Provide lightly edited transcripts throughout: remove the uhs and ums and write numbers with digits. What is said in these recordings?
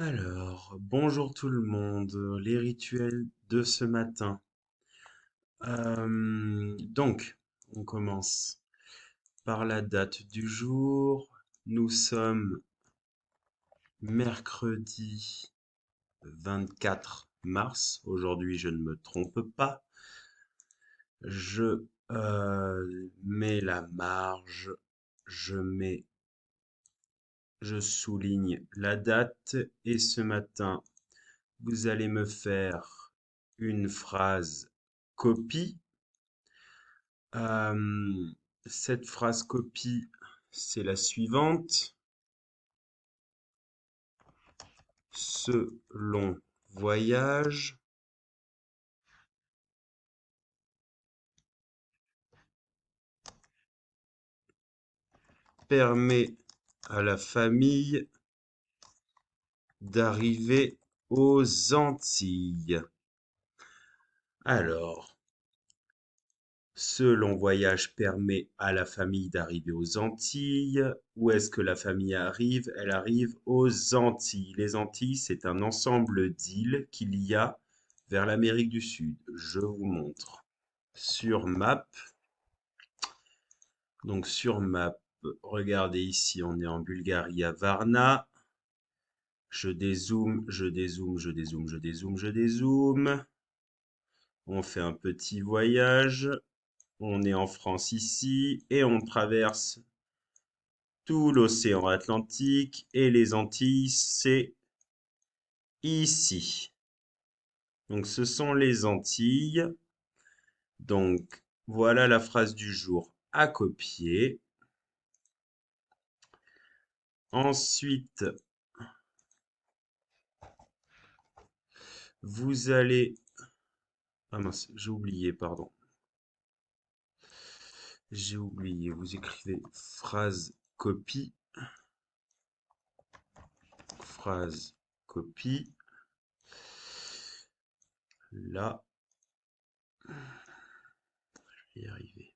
Alors, bonjour tout le monde, les rituels de ce matin. On commence par la date du jour. Nous sommes mercredi 24 mars. Aujourd'hui, je ne me trompe pas. Je mets la marge, je mets, je souligne la date et ce matin, vous allez me faire une phrase copie. Euh, cette phrase copie, c'est la suivante. Ce long voyage permet à la famille d'arriver aux Antilles. Alors, ce long voyage permet à la famille d'arriver aux Antilles. Où est-ce que la famille arrive? Elle arrive aux Antilles. Les Antilles, c'est un ensemble d'îles qu'il y a vers l'Amérique du Sud. Je vous montre. Sur map, donc sur map, regardez ici, on est en Bulgarie à Varna. Je dézoome, je dézoome, je dézoome, je dézoome, je dézoome. On fait un petit voyage. On est en France ici et on traverse tout l'océan Atlantique et les Antilles, c'est ici. Donc ce sont les Antilles. Donc voilà la phrase du jour à copier. Ensuite, vous allez... Ah mince, j'ai oublié, pardon. J'ai oublié, vous écrivez phrase copie, phrase copie. Là, je vais y arriver.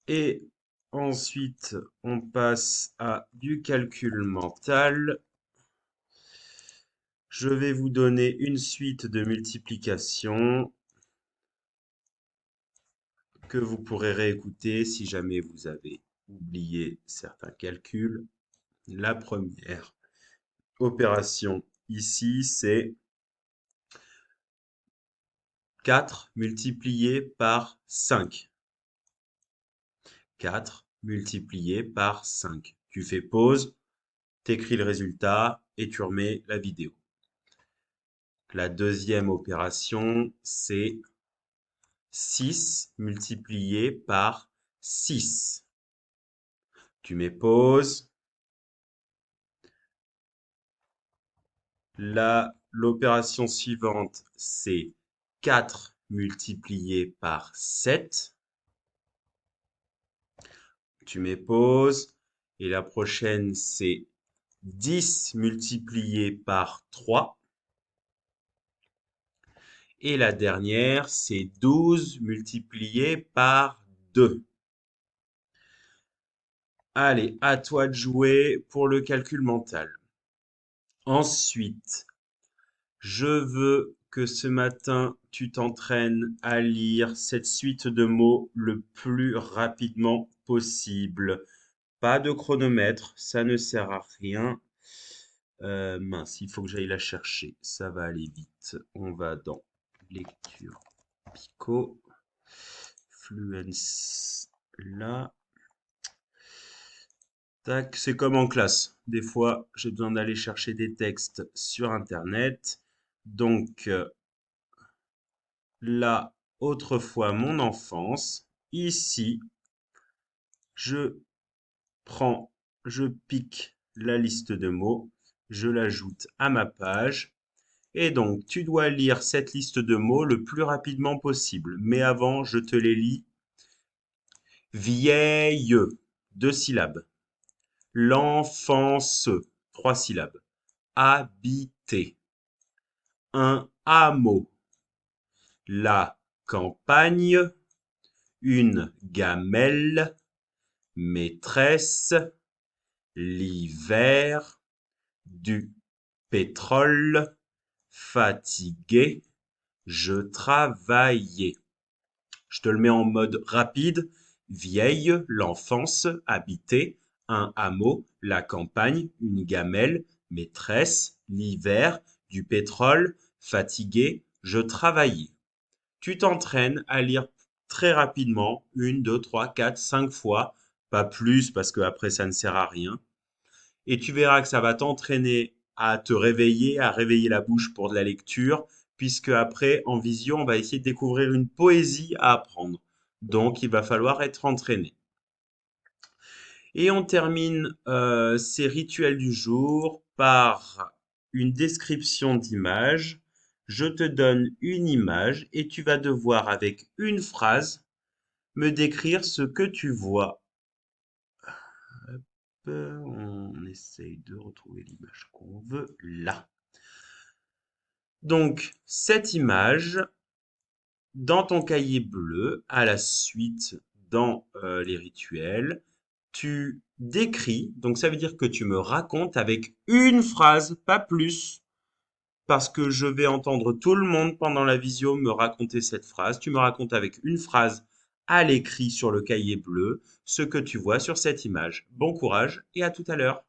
Et ensuite, on passe à du calcul mental. Je vais vous donner une suite de multiplication que vous pourrez réécouter si jamais vous avez oublié certains calculs. La première opération ici, c'est 4 multiplié par 5. 4 multiplié par 5. Tu fais pause, t'écris le résultat et tu remets la vidéo. La deuxième opération, c'est 6 multiplié par 6. Tu mets pause. L'opération suivante, c'est 4 multiplié par 7. Tu mets pause. Et la prochaine, c'est 10 multiplié par 3. Et la dernière, c'est 12 multiplié par 2. Allez, à toi de jouer pour le calcul mental. Ensuite, je veux que ce matin, tu t'entraînes à lire cette suite de mots le plus rapidement possible. Pas de chronomètre, ça ne sert à rien. Mince, il faut que j'aille la chercher. Ça va aller vite. On va dans lecture Pico. Fluence là. Tac, c'est comme en classe. Des fois, j'ai besoin d'aller chercher des textes sur Internet. Donc, là, autrefois, mon enfance. Ici, je prends, je pique la liste de mots, je l'ajoute à ma page. Et donc, tu dois lire cette liste de mots le plus rapidement possible. Mais avant, je te les lis. Vieille, 2 syllabes. L'enfance, 3 syllabes. Habiter. Un hameau. La campagne. Une gamelle. Maîtresse. L'hiver. Du pétrole, fatigué, je travaillais. Je te le mets en mode rapide. Vieille, l'enfance, habiter, un hameau, la campagne, une gamelle, maîtresse, l'hiver, du pétrole, fatigué, je travaillais. Tu t'entraînes à lire très rapidement, une, deux, trois, quatre, cinq fois, pas plus parce que après ça ne sert à rien. Et tu verras que ça va t'entraîner à te réveiller, à réveiller la bouche pour de la lecture, puisque après, en visio, on va essayer de découvrir une poésie à apprendre. Donc, il va falloir être entraîné. Et on termine ces rituels du jour par une description d'image. Je te donne une image et tu vas devoir, avec une phrase, me décrire ce que tu vois. Hop, on essaye de retrouver l'image qu'on veut là. Donc, cette image, dans ton cahier bleu, à la suite dans les rituels, tu décris, donc ça veut dire que tu me racontes avec une phrase, pas plus, parce que je vais entendre tout le monde pendant la visio me raconter cette phrase. Tu me racontes avec une phrase à l'écrit sur le cahier bleu ce que tu vois sur cette image. Bon courage et à tout à l'heure.